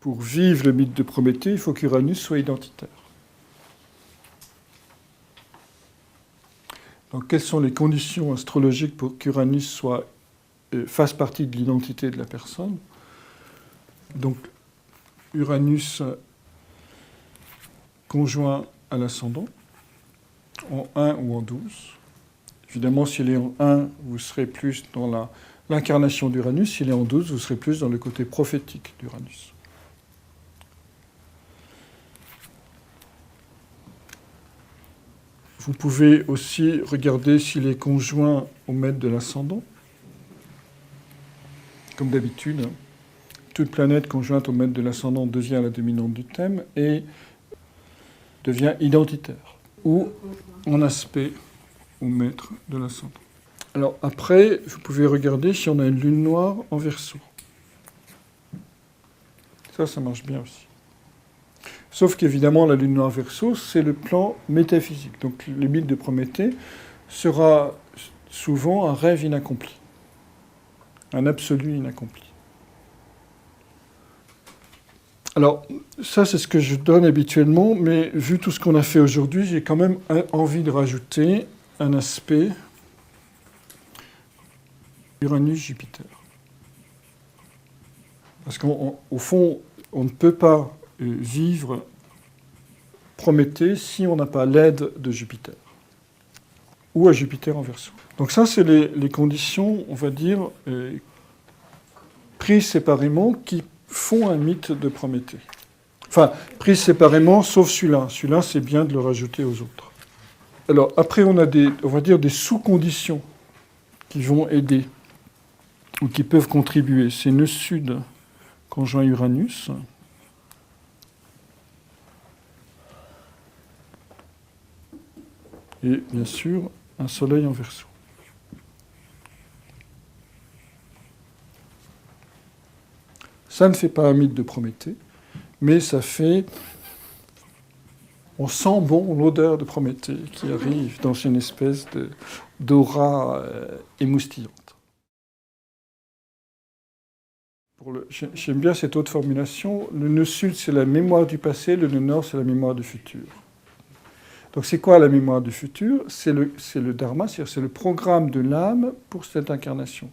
pour vivre le mythe de Prométhée, il faut qu'Uranus soit identitaire. Donc, quelles sont les conditions astrologiques pour qu'Uranus fasse partie de l'identité de la personne? Donc, Uranus conjoint à l'ascendant, en 1 ou en 12. Évidemment, s'il est en 1, vous serez plus dans l'incarnation d'Uranus. S'il est en 12, vous serez plus dans le côté prophétique d'Uranus. Vous pouvez aussi regarder s'il est conjoint au maître de l'ascendant. Comme d'habitude, toute planète conjointe au maître de l'ascendant devient la dominante du thème et devient identitaire, ou en aspect au maître de l'ascendant. Alors après, vous pouvez regarder si on a une lune noire en Verseau. Ça marche bien aussi. Sauf qu'évidemment, la lune noire Verseau, c'est le plan métaphysique. Donc le mythe de Prométhée sera souvent un rêve inaccompli, un absolu inaccompli. Alors, ça, c'est ce que je donne habituellement, mais vu tout ce qu'on a fait aujourd'hui, j'ai quand même envie de rajouter un aspect Uranus-Jupiter. Parce qu'au fond, on ne peut pas vivre Prométhée si on n'a pas l'aide de Jupiter, ou à Jupiter en Verseau. Donc ça, c'est les conditions, on va dire, prises séparément, qui font un mythe de Prométhée. Enfin, prises séparément, sauf celui-là. Celui-là, c'est bien de le rajouter aux autres. Alors, après, on va dire des sous-conditions qui vont aider, ou qui peuvent contribuer. C'est nœud sud conjoint Uranus. Et bien sûr, un soleil en Verseau. Ça ne fait pas un mythe de Prométhée, mais ça fait... On sent bon l'odeur de Prométhée qui arrive dans une espèce d'aura émoustillante. J'aime bien cette autre formulation. Le nœud sud, c'est la mémoire du passé, le nœud nord, c'est la mémoire du futur. Donc c'est quoi la mémoire du futur? C'est le dharma, c'est-à-dire c'est le programme de l'âme pour cette incarnation.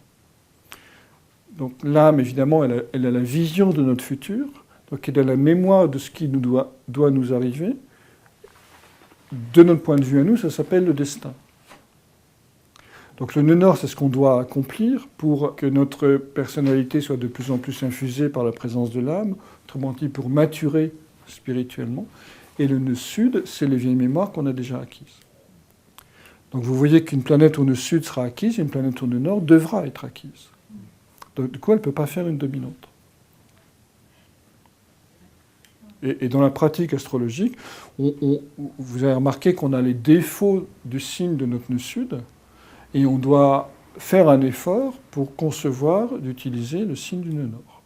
Donc l'âme, évidemment, elle a la vision de notre futur, donc elle a la mémoire de ce qui doit nous arriver. De notre point de vue à nous, ça s'appelle le destin. Donc le nœud nord, c'est ce qu'on doit accomplir pour que notre personnalité soit de plus en plus infusée par la présence de l'âme, autrement dit pour maturer spirituellement. Et le nœud sud, c'est les vieilles mémoires qu'on a déjà acquises. Donc vous voyez qu'une planète au nœud sud sera acquise, et une planète au nœud nord devra être acquise. Donc, du coup, elle ne peut pas faire une dominante. Et dans la pratique astrologique, vous avez remarqué qu'on a les défauts du signe de notre nœud sud, et on doit faire un effort pour concevoir d'utiliser le signe du nœud nord.